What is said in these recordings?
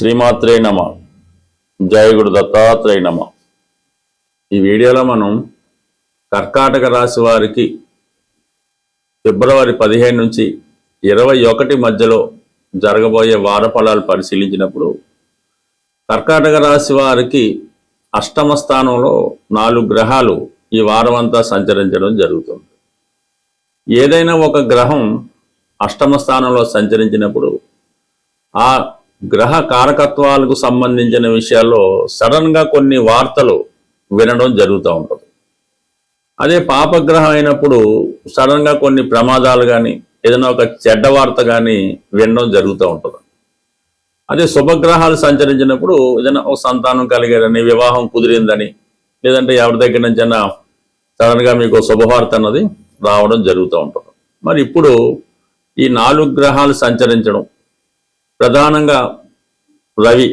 శ్రీమాత్రే నమ. జయ గురు దత్తాత్రేయ నమ. ఈ వీడియోలో మనం కర్కాటక రాశి వారికి ఫిబ్రవరి 15 నుంచి 21 మధ్యలో జరగబోయే వార ఫలాలు పరిశీలించినప్పుడు కర్కాటక రాశి వారికి అష్టమ స్థానంలో 4 గ్రహాలు ఈ వారం అంతా సంచరించడం జరుగుతుంది. ఏదైనా ఒక గ్రహం అష్టమ స్థానంలో సంచరించినప్పుడు ఆ గ్రహ కారకత్వాలకు సంబంధించిన విషయాల్లో సడన్గా కొన్ని వార్తలు వినడం జరుగుతూ ఉంటుంది. అదే పాపగ్రహం అయినప్పుడు సడన్గా కొన్ని ప్రమాదాలు కానీ ఏదైనా ఒక చెడ్డ వార్త కానీ వినడం జరుగుతూ ఉంటుంది. అదే శుభగ్రహాలు సంచరించినప్పుడు ఏదైనా ఒక సంతానం కలిగారని, వివాహం కుదిరిందని, లేదంటే ఎవరి దగ్గర నుంచైనా సడన్గా మీకు శుభవార్త అన్నది రావడం జరుగుతూ ఉంటుంది. మరి ఇప్పుడు ఈ 4 గ్రహాలు సంచరించడం, ప్రధానంగా రవి,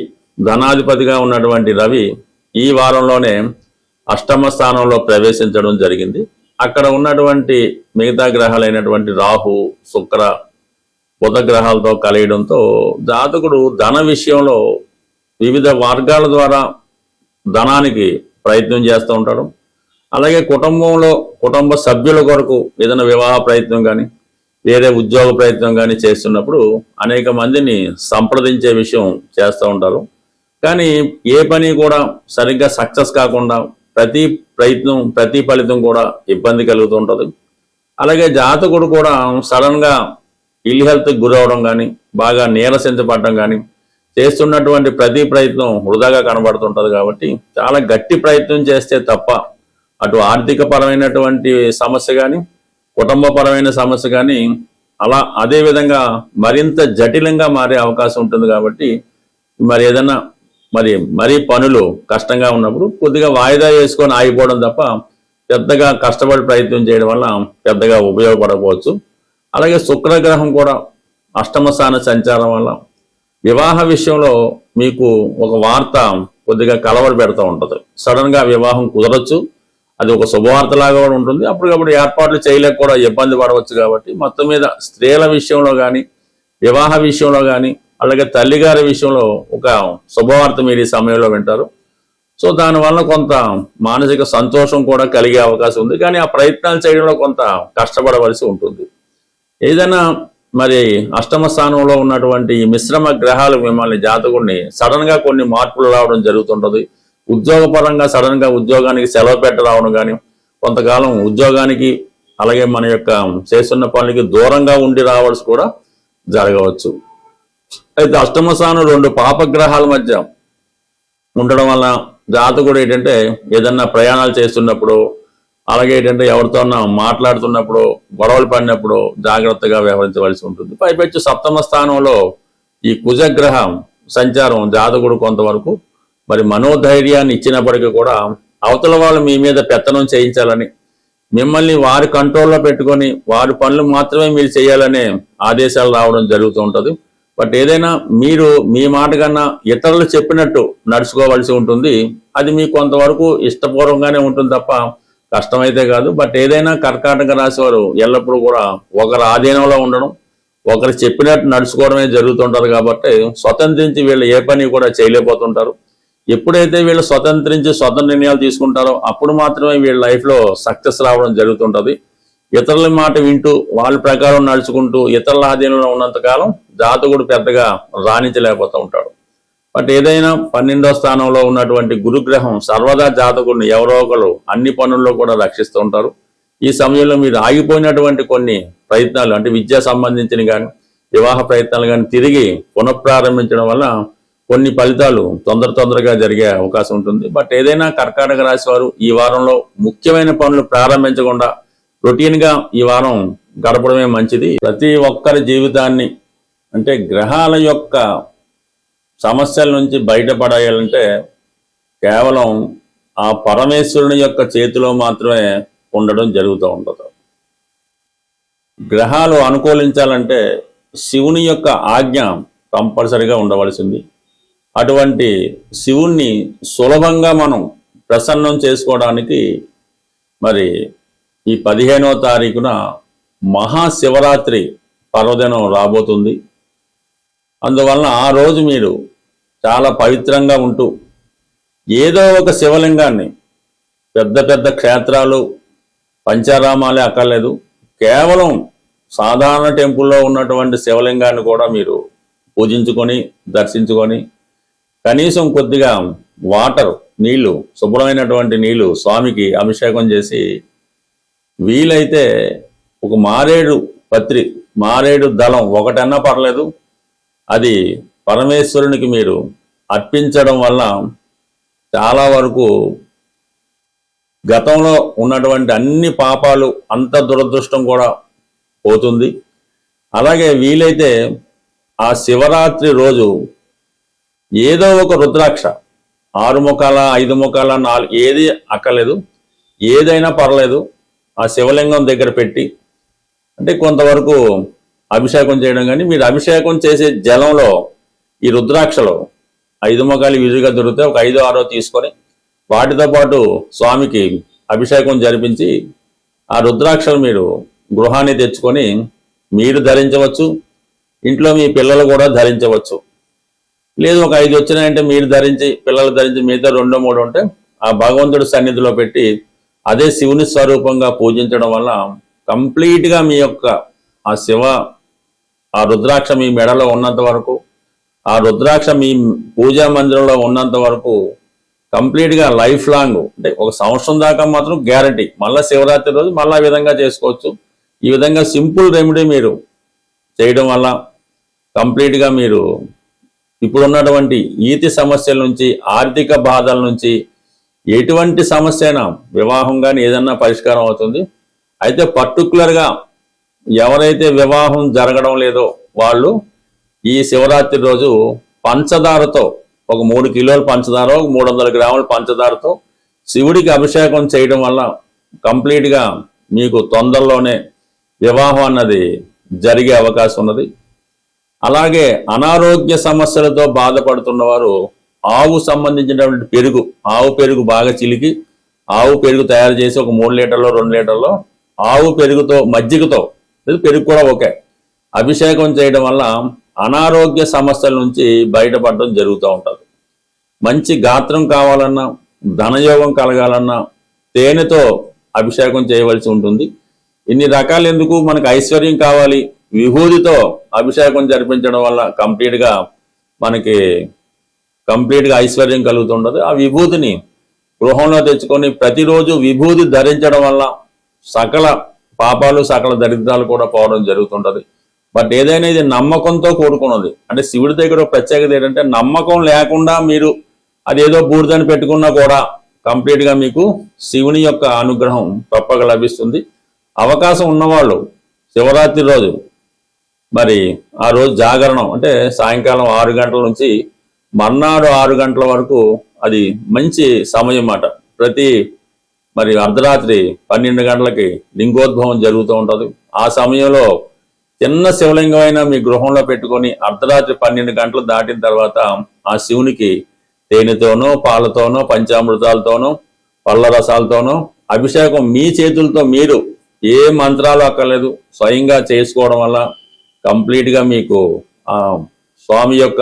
ధనాధిపతిగా ఉన్నటువంటి రవి ఈ వారంలోనే అష్టమ స్థానంలో ప్రవేశించడం జరిగింది. అక్కడ ఉన్నటువంటి మిగతా గ్రహాలైనటువంటి రాహు, శుక్ర, బుధ గ్రహాలతో కలియడంతో జాతకుడు ధన విషయంలో వివిధ మార్గాల ద్వారా ధనానికి ప్రయత్నం చేస్తూ ఉంటాడు. అలాగే కుటుంబ సభ్యుల కొరకు ఏదైనా వివాహ ప్రయత్నం కానీ వేరే ఉద్యోగ ప్రయత్నం కానీ చేస్తున్నప్పుడు అనేక మందిని సంప్రదించే విషయం చేస్తూ ఉంటారు. కానీ ఏ పని కూడా సరిగ్గా సక్సెస్ కాకుండా ప్రతి ఫలితం కూడా ఇబ్బంది కలుగుతూ ఉంటుంది. అలాగే జాతకుడు కూడా సడన్గా ఇల్ హెల్త్కి గురవడం కానీ, బాగా నీరసించబడడం కానీ, చేస్తున్నటువంటి ప్రతి ప్రయత్నం వృధాగా కనబడుతుంటుంది. కాబట్టి చాలా గట్టి ప్రయత్నం చేస్తే తప్ప అటు ఆర్థిక పరమైనటువంటి సమస్య కానీ, కుటుంబపరమైన సమస్య కానీ అదేవిధంగా మరింత జటిలంగా మారే అవకాశం ఉంటుంది. కాబట్టి మరి ఏదైనా మరీ పనులు కష్టంగా ఉన్నప్పుడు కొద్దిగా వాయిదా వేసుకొని ఆగిపోవడం తప్ప పెద్దగా కష్టపడి ప్రయత్నం చేయడం వల్ల పెద్దగా ఉపయోగపడకపోవచ్చు. అలాగే శుక్రగ్రహం కూడా అష్టమ స్థాన సంచారం వల్ల వివాహ విషయంలో మీకు ఒక వార్త కొద్దిగా కలవర పెడుతూ ఉంటుంది. సడన్గా వివాహం కుదరచ్చు, అది ఒక శుభవార్తలాగా కూడా ఉంటుంది. అప్పటికప్పుడు ఏర్పాట్లు చేయలేక కూడా ఇబ్బంది పడవచ్చు. కాబట్టి మొత్తం మీద స్త్రీల విషయంలో కానీ, వివాహ విషయంలో కానీ, అలాగే తల్లిగారి విషయంలో ఒక శుభవార్త మీరు ఈ సమయంలో వింటారు. సో దానివల్ల కొంత మానసిక సంతోషం కూడా కలిగే అవకాశం ఉంది. కానీ ఆ ప్రయత్నాలు చేయడంలో కొంత కష్టపడవలసి ఉంటుంది. ఏదైనా మరి అష్టమ స్థానంలో ఉన్నటువంటి ఈ మిశ్రమ గ్రహాలు మిమ్మల్ని జాతకుడిని సడన్గా కొన్ని మార్పులు రావడం జరుగుతుంటుంది. ఉద్యోగపరంగా సడన్గా ఉద్యోగానికి సెలవు పెట్టరావడం కానీ, కొంతకాలం ఉద్యోగానికి అలాగే మన యొక్క చేస్తున్న పనులకి దూరంగా ఉండి రావాల్సి కూడా జరగవచ్చు. అయితే అష్టమ స్థానం 2 పాపగ్రహాల మధ్య ఉండడం వల్ల జాతకుడు ఏంటంటే ఏదన్నా ప్రయాణాలు చేస్తున్నప్పుడు, అలాగే ఏంటంటే ఎవరితోన్నా మాట్లాడుతున్నప్పుడు, గొడవలు పడినప్పుడు జాగ్రత్తగా వ్యవహరించవలసి ఉంటుంది. పైపెచ్చు సప్తమ స్థానంలో ఈ కుజగ్రహం సంచారం జాతకుడు కొంతవరకు మరి మనోధైర్యాన్ని ఇచ్చినప్పటికీ కూడా అవతల వాళ్ళు మీ మీద పెత్తనం చేయించాలని, మిమ్మల్ని వారి కంట్రోల్లో పెట్టుకొని వారి పనులు మాత్రమే మీరు చేయాలనే ఆదేశాలు రావడం జరుగుతూ ఉంటుంది. బట్ ఏదైనా మీరు మీ మాట కన్నా ఇతరులు చెప్పినట్టు నడుచుకోవాల్సి ఉంటుంది. అది మీకు కొంతవరకు ఇష్టపూర్వకంగానే ఉంటుంది తప్ప కష్టమైతే కాదు. బట్ ఏదైనా కర్కాటక రాశి వారు ఎల్లప్పుడూ కూడా ఒకరి ఆధీనంలో ఉండడం, ఒకరు చెప్పినట్టు నడుచుకోవడమే జరుగుతుంటారు. కాబట్టి స్వతంత్రించి వీళ్ళు ఏ పని కూడా చేయలేకపోతుంటారు. ఎప్పుడైతే వీళ్ళు స్వతంత్ర నిర్ణయాలు తీసుకుంటారో అప్పుడు మాత్రమే వీళ్ళ లైఫ్లో సక్సెస్ రావడం జరుగుతుంటుంది. ఇతరుల మాట వింటూ వాళ్ళ ప్రకారం నడుచుకుంటూ ఇతరుల ఆధీనంలో ఉన్నంతకాలం జాతకుడు పెద్దగా రాణించలేకపోతూ ఉంటాడు. బట్ ఏదైనా 12వ స్థానంలో ఉన్నటువంటి గురుగ్రహం సర్వదా జాతకుడిని ఎవరో ఒకరు అన్ని పనుల్లో కూడా రక్షిస్తూ ఉంటారు. ఈ సమయంలో మీరు ఆగిపోయినటువంటి కొన్ని ప్రయత్నాలు, అంటే విద్యా సంబంధించిన కానీ, వివాహ ప్రయత్నాలు కానీ తిరిగి పునఃప్రారంభించడం వల్ల కొన్ని ఫలితాలు తొందరగా జరిగే అవకాశం ఉంటుంది. బట్ ఏదైనా కర్కాటక రాశి వారు ఈ వారంలో ముఖ్యమైన పనులు ప్రారంభించకుండా రొటీన్గా ఈ వారం గడపడమే మంచిది. ప్రతి ఒక్కరి జీవితాన్ని, అంటే గ్రహాల యొక్క సమస్యల నుంచి బయటపడాలంటే కేవలం ఆ పరమేశ్వరుని యొక్క చేతిలో మాత్రమే ఉండడం జరుగుతూ ఉంటుంది. గ్రహాలు అనుకూలించాలంటే శివుని యొక్క ఆజ్ఞ కంపల్సరిగా ఉండవలసింది. అటువంటి శివుణ్ణి సులభంగా మనం ప్రసన్నం చేసుకోవడానికి మరి ఈ 15వ తారీఖున మహాశివరాత్రి పర్వదినం రాబోతుంది. అందువలన ఆ రోజు మీరు చాలా పవిత్రంగా ఉంటూ ఏదో ఒక శివలింగాన్ని, పెద్ద పెద్ద క్షేత్రాలు పంచారామాలే అక్కర్లేదు, కేవలం సాధారణ టెంపుల్లో ఉన్నటువంటి శివలింగాన్ని కూడా మీరు పూజించుకొని దర్శించుకొని కనీసం కొద్దిగా వాటర్, నీళ్లు, శుభ్రమైనటువంటి నీళ్లు స్వామికి అభిషేకం చేసి వీలైతే ఒక మారేడు పత్రి, మారేడు దళం ఒకటన్నా పర్లేదు, అది పరమేశ్వరునికి మీరు అర్పించడం వల్ల చాలా వరకు గతంలో ఉన్నటువంటి అన్ని పాపాలు, అంత దురదృష్టం కూడా పోతుంది. అలాగే వీలైతే ఆ శివరాత్రి రోజు ఏదో ఒక రుద్రాక్ష, 6 ముఖాల 5 ముఖాల 4 ఏది అక్కర్లేదు, ఏదైనా పర్లేదు, ఆ శివలింగం దగ్గర పెట్టి, అంటే కొంతవరకు అభిషేకం చేయడం. కానీ మీరు అభిషేకం చేసే జలంలో ఈ రుద్రాక్షలో 5 ముఖాలు ఈజీగా దొరికితే ఒక 5-6 తీసుకొని వాటితో పాటు స్వామికి అభిషేకం జరిపించి ఆ రుద్రాక్షలు మీరు గృహాన్ని తెచ్చుకొని మీరు ధరించవచ్చు, ఇంట్లో మీ పిల్లలు కూడా ధరించవచ్చు. లేదు ఒక 5 వచ్చినాయంటే మీరు ధరించి, పిల్లలు ధరించి, మిగతా 2-3 ఉంటే ఆ భగవంతుడి సన్నిధిలో పెట్టి అదే శివుని స్వరూపంగా పూజించడం వల్ల కంప్లీట్గా మీ యొక్క ఆ రుద్రాక్ష మీ మెడలో ఉన్నంత వరకు, ఆ రుద్రాక్ష మీ పూజా మందిరంలో ఉన్నంత వరకు కంప్లీట్గా లైఫ్ లాంగ్, అంటే 1 సంవత్సరం దాకా మాత్రం గ్యారంటీ. మళ్ళీ శివరాత్రి రోజు మళ్ళీ ఆ విధంగా చేసుకోవచ్చు. ఈ విధంగా సింపుల్ రెమెడీ మీరు చేయడం వల్ల కంప్లీట్గా మీరు ఇప్పుడున్నటువంటి ఈతి సమస్యల నుంచి, ఆర్థిక బాధల నుంచి, ఎటువంటి సమస్య అయినా, వివాహం కానీ ఏదన్నా పరిష్కారం అవుతుంది. అయితే పర్టికులర్గా ఎవరైతే వివాహం జరగడం లేదో వాళ్ళు ఈ శివరాత్రి రోజు పంచదారతో, ఒక 3 కిలోల పంచదార, 300 గ్రాముల పంచదారతో శివుడికి అభిషేకం చేయడం వల్ల కంప్లీట్గా మీకు తొందరలోనే వివాహం అన్నది జరిగే అవకాశం ఉన్నది. అలాగే అనారోగ్య సమస్యలతో బాధపడుతున్న వారు ఆవు సంబంధించినటువంటి పెరుగు, ఆవు పెరుగు బాగా చిలికి, ఆవు పెరుగు తయారు చేసి ఒక 3 లీటర్లో 2 లీటర్లో ఆవు పెరుగుతో, మజ్జిగతో, పెరుగు కూడా ఓకే, అభిషేకం చేయడం వల్ల అనారోగ్య సమస్యల నుంచి బయటపడడం జరుగుతూ ఉంటుంది. మంచి గాత్రం కావాలన్నా, ధనయోగం కలగాలన్నా తేనెతో అభిషేకం చేయవలసి ఉంటుంది. ఇన్ని రకాలు ఎందుకు, మనకు ఐశ్వర్యం కావాలి, విభూతితో అభిషేకం జరిపించడం వల్ల మనకి కంప్లీట్గా ఐశ్వర్యం కలుగుతుంటుంది. ఆ విభూతిని గృహంలో తెచ్చుకొని ప్రతిరోజు విభూతి ధరించడం వల్ల సకల పాపాలు, సకల దరిద్రాలు కూడా పోవడం జరుగుతుంటుంది. బట్ ఏదైనా ఇది నమ్మకంతో కూడుకున్నది. అంటే శివుడి దగ్గర ప్రత్యేకత ఏంటంటే నమ్మకం లేకుండా మీరు అదేదో బూడిదని పెట్టుకున్నా కూడా కంప్లీట్గా మీకు శివుని యొక్క అనుగ్రహం తప్పక లభిస్తుంది. అవకాశం ఉన్నవాళ్ళు శివరాత్రి రోజు మరి ఆ రోజు జాగరణం, అంటే సాయంకాలం 6 గంటల నుంచి మర్నాడు 6 గంటల వరకు అది మంచి సమయం అన్నమాట. మరి అర్ధరాత్రి 12 గంటలకి లింగోద్భవం జరుగుతూ ఉంటుంది. ఆ సమయంలో చిన్న శివలింగం అయినా మీ గృహంలో పెట్టుకొని అర్ధరాత్రి 12 గంటలు దాటిన తర్వాత ఆ శివునికి తేనెతోనో, పాలతోనో, పంచామృతాలతోనో, పళ్ళ రసాలతోనో అభిషేకం మీ చేతులతో, మీరు ఏ మంత్రాలు అక్కర్లేదు, స్వయంగా చేసుకోవడం వల్ల కంప్లీట్గా మీకు ఆ స్వామి యొక్క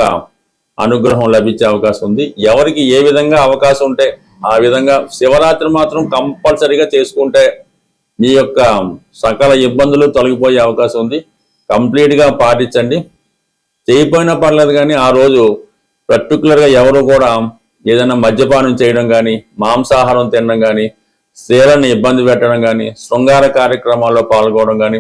అనుగ్రహం లభించే అవకాశం ఉంది. ఎవరికి ఏ విధంగా అవకాశం ఉంటే ఆ విధంగా శివరాత్రి మాత్రం కంపల్సరీగా చేసుకుంటే మీ యొక్క సకల ఇబ్బందులు తొలగిపోయే అవకాశం ఉంది. కంప్లీట్గా పాటించండి. చేయకపోయినా పర్లేదు, కానీ ఆ రోజు పర్టికులర్గా ఎవరు కూడా ఏదైనా మద్యపానం చేయడం కానీ, మాంసాహారం తినడం కానీ, స్త్రీలను ఇబ్బంది పెట్టడం కానీ, శృంగార కార్యక్రమాల్లో పాల్గొనడం కానీ,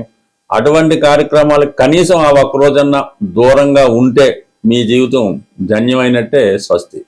అటువంటి కార్యక్రమాలకు కనీసం ఆ ఒక్క రోజన్నా దూరంగా ఉంటే మీ జీవితం ధన్యమైనట్టే. స్వస్తి.